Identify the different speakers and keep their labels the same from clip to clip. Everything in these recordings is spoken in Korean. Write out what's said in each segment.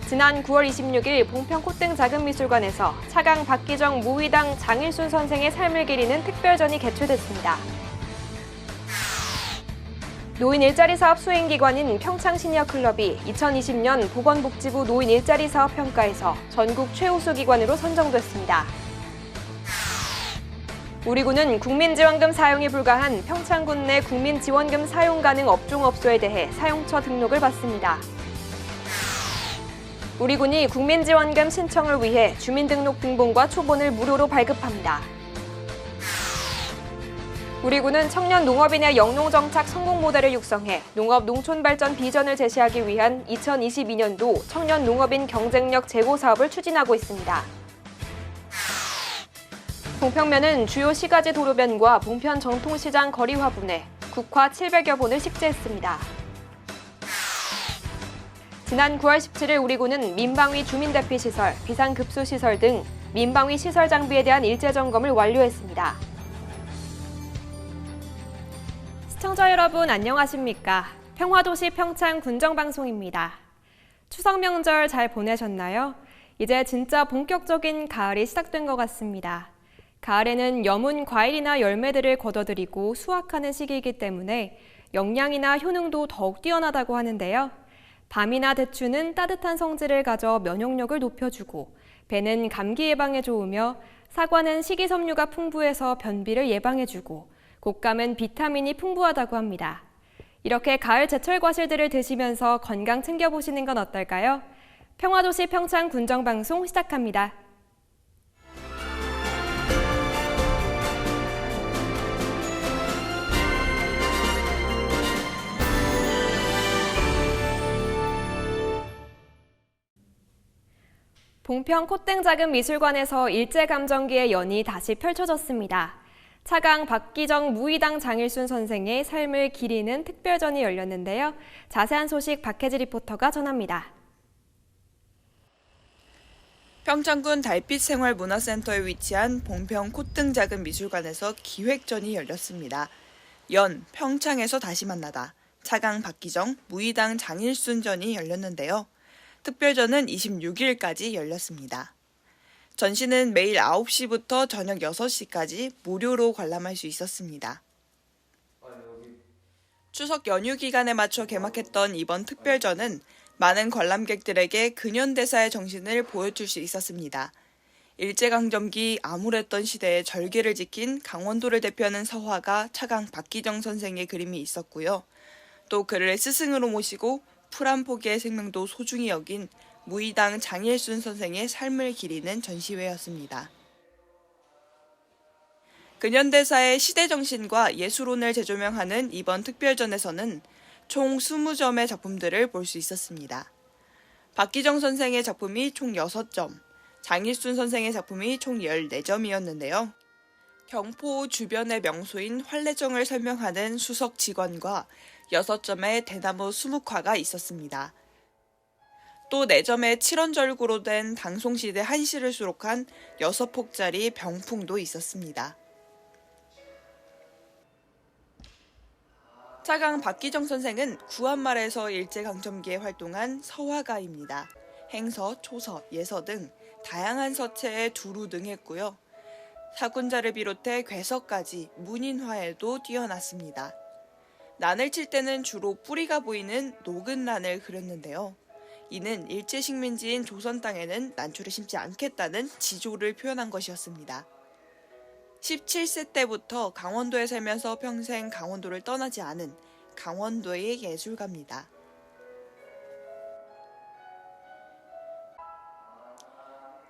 Speaker 1: 지난 9월 26일 봉평 콧등자금미술관에서 차강 박기정 무의당 장일순 선생의 삶을 기리는 특별전이 개최됐습니다. 노인 일자리 사업 수행기관인 평창시니어클럽이 2020년 보건복지부 노인 일자리 사업 평가에서 전국 최우수 기관으로 선정됐습니다. 우리 군은 국민지원금 사용이 불가한 평창군 내 국민지원금 사용 가능 업종업소에 대해 사용처 등록을 받습니다. 우리 군이 국민지원금 신청을 위해 주민등록등본과 초본을 무료로 발급합니다. 우리 군은 청년 농업인의 영농정착 성공 모델을 육성해 농업 농촌 발전 비전을 제시하기 위한 2022년도 청년 농업인 경쟁력 제고 사업을 추진하고 있습니다. 봉평면은 주요 시가지 도로변과 봉편 정통시장 거리 화분에 국화 700여 본을 식재했습니다. 지난 9월 17일 우리 군은 민방위 주민대피시설, 비상급수시설 등 민방위 시설 장비에 대한 일제 점검을 완료했습니다. 시청자 여러분 안녕하십니까? 평화도시 평창 군정방송입니다. 추석 명절 잘 보내셨나요? 이제 진짜 본격적인 가을이 시작된 것 같습니다. 가을에는 여문 과일이나 열매들을 걷어들이고 수확하는 시기이기 때문에 영양이나 효능도 더욱 뛰어나다고 하는데요. 밤이나 대추는 따뜻한 성질을 가져 면역력을 높여주고 배는 감기 예방에 좋으며 사과는 식이섬유가 풍부해서 변비를 예방해주고 곶감은 비타민이 풍부하다고 합니다. 이렇게 가을 제철 과실들을 드시면서 건강 챙겨보시는 건 어떨까요? 평화도시 평창 군정방송 시작합니다. 봉평 콧등자금미술관에서 일제감정기의 연이 다시 펼쳐졌습니다. 차강 박기정 무의당 장일순 선생의 삶을 기리는 특별전이 열렸는데요. 자세한 소식 박혜지 리포터가 전합니다.
Speaker 2: 평창군 달빛생활문화센터에 위치한 봉평 콧등자금미술관에서 기획전이 열렸습니다. 연 평창에서 다시 만나다 차강 박기정 무의당 장일순전이 열렸는데요. 특별전은 26일까지 열렸습니다. 전시는 매일 9시부터 저녁 6시까지 무료로 관람할 수 있었습니다. 추석 연휴 기간에 맞춰 개막했던 이번 특별전은 많은 관람객들에게 근현대사의 정신을 보여줄 수 있었습니다. 일제강점기 암울했던 시대의 절개를 지킨 강원도를 대표하는 서화가 차강 박기정 선생의 그림이 있었고요. 또 그를 스승으로 모시고 풀 한 포기의 생명도 소중히 여긴 무의당 장일순 선생의 삶을 기리는 전시회였습니다. 근현대사의 시대정신과 예술혼을 재조명하는 이번 특별전에서는 총 20점의 작품들을 볼 수 있었습니다. 박기정 선생의 작품이 총 6점, 장일순 선생의 작품이 총 14점이었는데요. 경포 주변의 명소인 활래정을 설명하는 수석 직원과 6점의 대나무 수묵화가 있었습니다. 또 4점의 칠원절구로 된 당송시대 한시를 수록한 6폭짜리 병풍도 있었습니다. 차강 박기정 선생은 구한말에서 일제강점기에 활동한 서화가입니다. 행서, 초서, 예서 등 다양한 서체에 두루 능했고요. 사군자를 비롯해 괴서까지 문인화에도 뛰어났습니다. 난을 칠 때는 주로 뿌리가 보이는 녹은 난을 그렸는데요. 이는 일제식민지인 조선 땅에는 난초를 심지 않겠다는 지조를 표현한 것이었습니다. 17세 때부터 강원도에 살면서 평생 강원도를 떠나지 않은 강원도의 예술가입니다.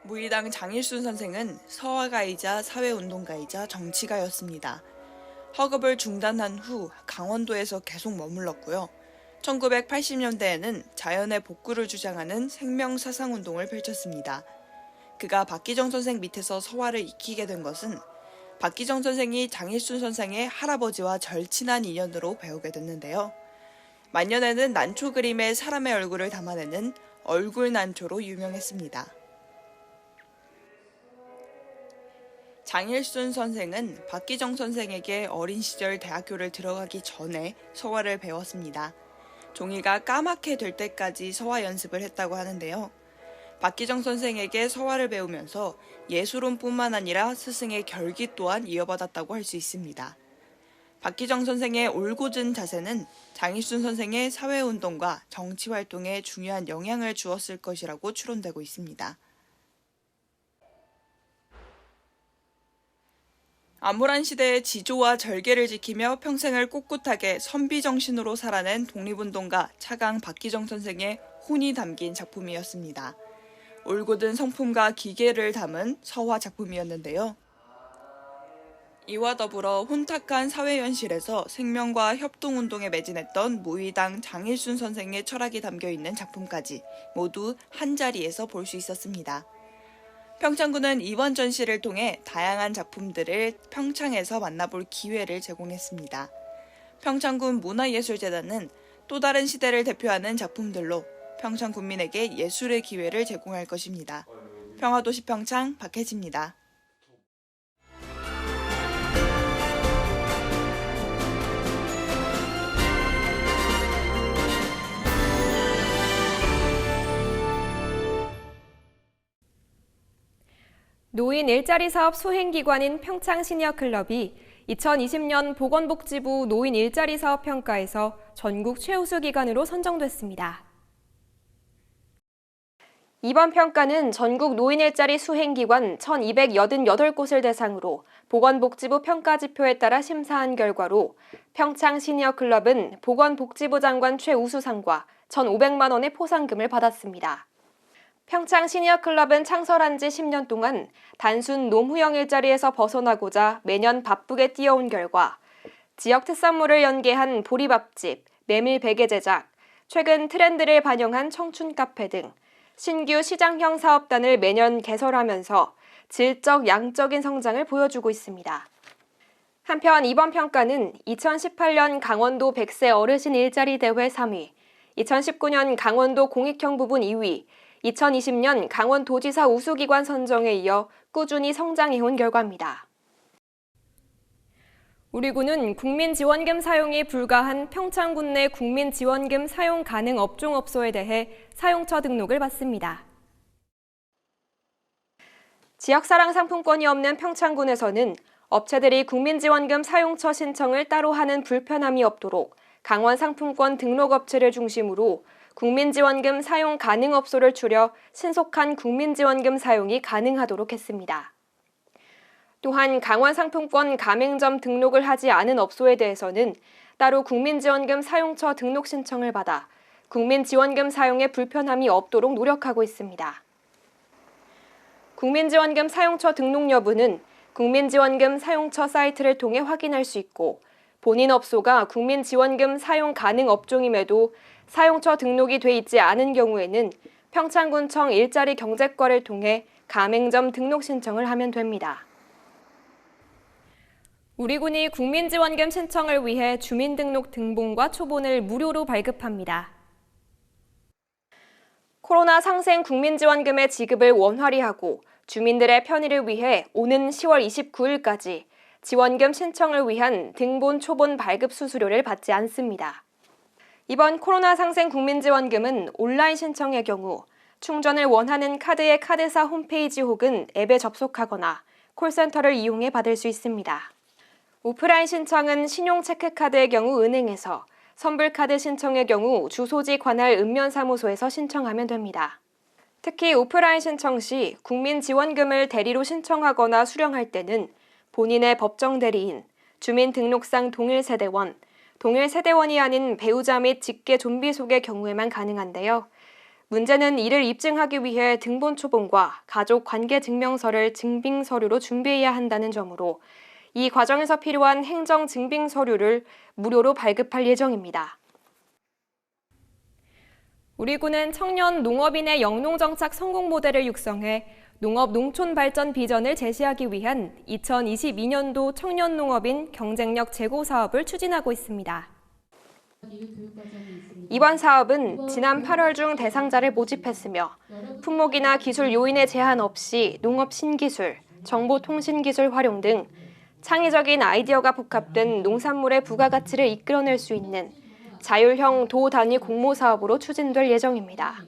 Speaker 2: 무의당 장일순 선생은 서화가이자 사회운동가이자 정치가였습니다. 학업을 중단한 후 강원도에서 계속 머물렀고요. 1980년대에는 자연의 복구를 주장하는 생명사상운동을 펼쳤습니다. 그가 박기정 선생 밑에서 서화를 익히게 된 것은 박기정 선생이 장일순 선생의 할아버지와 절친한 인연으로 배우게 됐는데요. 만년에는 난초 그림에 사람의 얼굴을 담아내는 얼굴 난초로 유명했습니다. 장일순 선생은 박기정 선생에게 어린 시절 대학교를 들어가기 전에 서화를 배웠습니다. 종이가 까맣게 될 때까지 서화 연습을 했다고 하는데요. 박기정 선생에게 서화를 배우면서 예술론뿐만 아니라 스승의 결기 또한 이어받았다고 할 수 있습니다. 박기정 선생의 올곧은 자세는 장일순 선생의 사회운동과 정치활동에 중요한 영향을 주었을 것이라고 추론되고 있습니다. 암울한 시대의 지조와 절개를 지키며 평생을 꿋꿋하게 선비정신으로 살아낸 독립운동가 차강 박기정 선생의 혼이 담긴 작품이었습니다. 올곧은 성품과 기계를 담은 서화 작품이었는데요. 이와 더불어 혼탁한 사회현실에서 생명과 협동운동에 매진했던 무의당 장일순 선생의 철학이 담겨있는 작품까지 모두 한자리에서 볼 수 있었습니다. 평창군은 이번 전시를 통해 다양한 작품들을 평창에서 만나볼 기회를 제공했습니다. 평창군 문화예술재단은 또 다른 시대를 대표하는 작품들로 평창 군민에게 예술의 기회를 제공할 것입니다. 평화도시 평창 박혜지입니다.
Speaker 1: 노인 일자리 사업 수행기관인 평창시니어클럽이 2020년 보건복지부 노인 일자리 사업 평가에서 전국 최우수 기관으로 선정됐습니다. 이번 평가는 전국 노인 일자리 수행기관 1,288곳을 대상으로 보건복지부 평가지표에 따라 심사한 결과로 평창시니어클럽은 보건복지부 장관 최우수상과 1,500만 원의 포상금을 받았습니다. 평창시니어클럽은 창설한 지 10년 동안 단순 노무형 일자리에서 벗어나고자 매년 바쁘게 뛰어온 결과 지역 특산물을 연계한 보리밥집, 메밀 베개 제작, 최근 트렌드를 반영한 청춘 카페 등 신규 시장형 사업단을 매년 개설하면서 질적, 양적인 성장을 보여주고 있습니다. 한편 이번 평가는 2018년 강원도 100세 어르신 일자리 대회 3위, 2019년 강원도 공익형 부분 2위, 2020년 강원도지사 우수기관 선정에 이어 꾸준히 성장해온 결과입니다. 우리 군은 국민지원금 사용이 불가한 평창군 내 국민지원금 사용 가능 업종업소에 대해 사용처 등록을 받습니다. 지역사랑 상품권이 없는 평창군에서는 업체들이 국민지원금 사용처 신청을 따로 하는 불편함이 없도록 강원 상품권 등록업체를 중심으로 국민지원금 사용 가능 업소를 추려 신속한 국민지원금 사용이 가능하도록 했습니다. 또한 강원 상품권 가맹점 등록을 하지 않은 업소에 대해서는 따로 국민지원금 사용처 등록 신청을 받아 국민지원금 사용에 불편함이 없도록 노력하고 있습니다. 국민지원금 사용처 등록 여부는 국민지원금 사용처 사이트를 통해 확인할 수 있고 본인 업소가 국민지원금 사용 가능 업종임에도 사용처 등록이 돼 있지 않은 경우에는 평창군청 일자리 경제과를 통해 가맹점 등록 신청을 하면 됩니다. 우리 군이 국민지원금 신청을 위해 주민등록 등본과 초본을 무료로 발급합니다. 코로나 상생 국민지원금의 지급을 원활히하고 주민들의 편의를 위해 오는 10월 29일까지 지원금 신청을 위한 등본 초본 발급 수수료를 받지 않습니다. 이번 코로나 상생 국민지원금은 온라인 신청의 경우 충전을 원하는 카드의 카드사 홈페이지 혹은 앱에 접속하거나 콜센터를 이용해 받을 수 있습니다. 오프라인 신청은 신용체크카드의 경우 은행에서, 선불카드 신청의 경우 주소지 관할 읍면사무소에서 신청하면 됩니다. 특히 오프라인 신청 시 국민지원금을 대리로 신청하거나 수령할 때는 본인의 법정대리인, 주민등록상 동일세대원, 동일세대원이 아닌 배우자 및 직계 좀비 속의 경우에만 가능한데요. 문제는 이를 입증하기 위해 등본초본과 가족관계증명서를 증빙서류로 준비해야 한다는 점으로 이 과정에서 필요한 행정증빙서류를 무료로 발급할 예정입니다. 우리 군은 청년 농업인의 영농정착 성공 모델을 육성해 농업 농촌 발전 비전을 제시하기 위한 2022년도 청년 농업인 경쟁력 제고 사업을 추진하고 있습니다. 이번 사업은 지난 8월 중 대상자를 모집했으며 품목이나 기술 요인에 제한 없이 농업 신기술, 정보통신기술 활용 등 창의적인 아이디어가 복합된 농산물의 부가가치를 이끌어낼 수 있는 자율형 도 단위 공모 사업으로 추진될 예정입니다.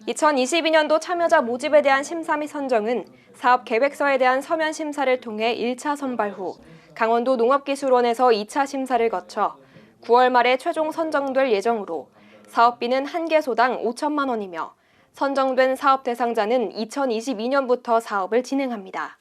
Speaker 1: 2022년도 참여자 모집에 대한 심사및 선정은 사업 계획서에 대한 서면 심사를 통해 1차 선발 후 강원도 농업기술원에서 2차 심사를 거쳐 9월 말에 최종 선정될 예정으로 사업비는 1개소당 5천만 원이며 선정된 사업 대상자는 2022년부터 사업을 진행합니다.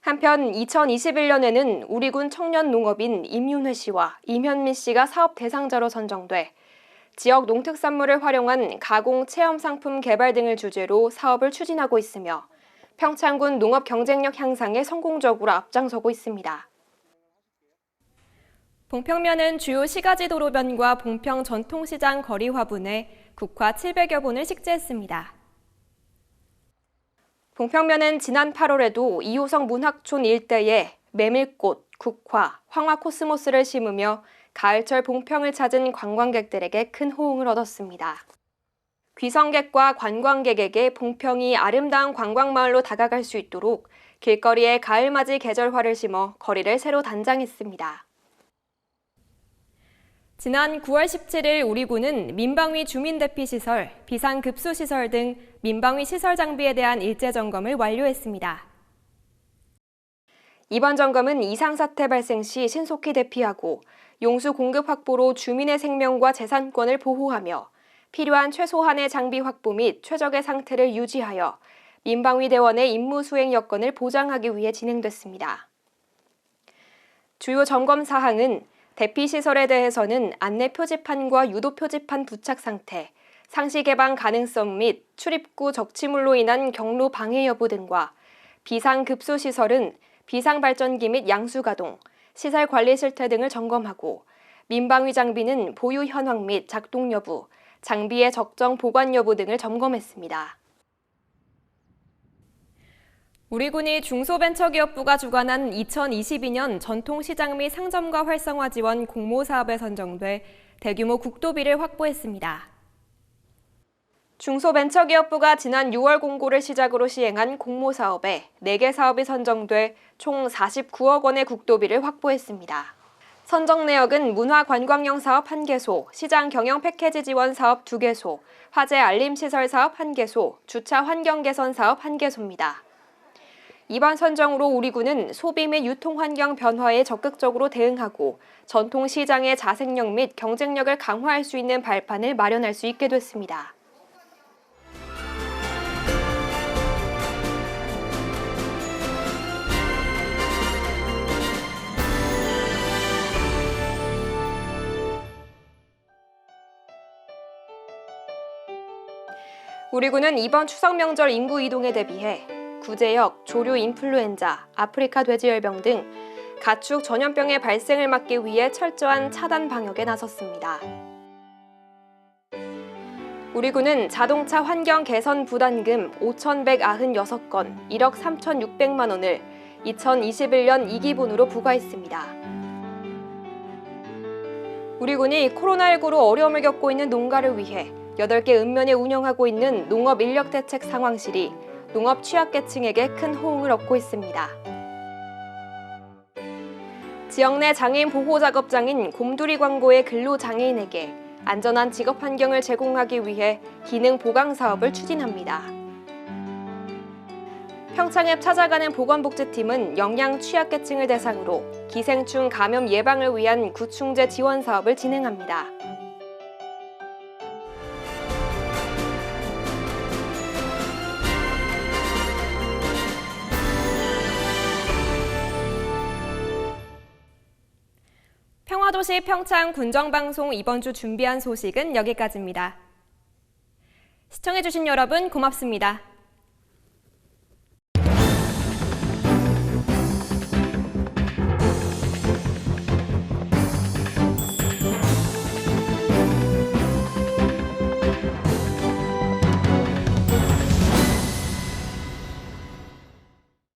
Speaker 1: 한편 2021년에는 우리군 청년 농업인 임윤회 씨와 임현민 씨가 사업 대상자로 선정돼 지역 농특산물을 활용한 가공 체험 상품 개발 등을 주제로 사업을 추진하고 있으며 평창군 농업 경쟁력 향상에 성공적으로 앞장서고 있습니다. 봉평면은 주요 시가지 도로변과 봉평 전통시장 거리 화분에 국화 700여 본을 식재했습니다. 봉평면은 지난 8월에도 2호선 문학촌 일대에 메밀꽃, 국화, 황화 코스모스를 심으며 가을철 봉평을 찾은 관광객들에게 큰 호응을 얻었습니다. 귀성객과 관광객에게 봉평이 아름다운 관광마을로 다가갈 수 있도록 길거리에 가을맞이 계절화를 심어 거리를 새로 단장했습니다. 지난 9월 17일 우리군은 민방위 주민대피시설, 비상급수시설 등 민방위 시설 장비에 대한 일제 점검을 완료했습니다. 이번 점검은 이상사태 발생 시 신속히 대피하고 용수 공급 확보로 주민의 생명과 재산권을 보호하며 필요한 최소한의 장비 확보 및 최적의 상태를 유지하여 민방위 대원의 임무 수행 여건을 보장하기 위해 진행됐습니다. 주요 점검 사항은 대피시설에 대해서는 안내 표지판과 유도 표지판 부착 상태, 상시 개방 가능성 및 출입구 적치물로 인한 경로 방해 여부 등과 비상급수시설은 비상발전기 및 양수가동, 시설 관리 실태 등을 점검하고 민방위 장비는 보유 현황 및 작동 여부, 장비의 적정 보관 여부 등을 점검했습니다. 우리군이 중소벤처기업부가 주관한 2022년 전통시장 및 상점가 활성화 지원 공모사업에 선정돼 대규모 국도비를 확보했습니다. 중소벤처기업부가 지난 6월 공고를 시작으로 시행한 공모사업에 4개 사업이 선정돼 총 49억 원의 국도비를 확보했습니다. 선정 내역은 문화관광형 사업 1개소, 시장 경영 패키지 지원 사업 2개소, 화재 알림시설 사업 1개소, 주차 환경 개선 사업 1개소입니다. 이번 선정으로 우리군은 소비 및 유통 환경 변화에 적극적으로 대응하고 전통시장의 자생력 및 경쟁력을 강화할 수 있는 발판을 마련할 수 있게 됐습니다. 우리군은 이번 추석 명절 인구 이동에 대비해 구제역, 조류 인플루엔자, 아프리카 돼지열병 등 가축 전염병의 발생을 막기 위해 철저한 차단 방역에 나섰습니다. 우리군은 자동차 환경 개선 부담금 5,196건, 1억 3,600만 원을 2021년 2기분으로 부과했습니다. 우리군이 코로나19로 어려움을 겪고 있는 농가를 위해 8개 읍면에 운영하고 있는 농업인력대책 상황실이 농업 취약계층에게 큰 호응을 얻고 있습니다. 지역 내 장애인 보호작업장인 곰돌이 광고의 근로장애인에게 안전한 직업 환경을 제공하기 위해 기능 보강 사업을 추진합니다. 평창읍 찾아가는 보건복지팀은 영양 취약계층을 대상으로 기생충 감염 예방을 위한 구충제 지원 사업을 진행합니다. 평화도시 평창 군정방송 이번 주 준비한 소식은 여기까지입니다. 시청해주신 여러분 고맙습니다.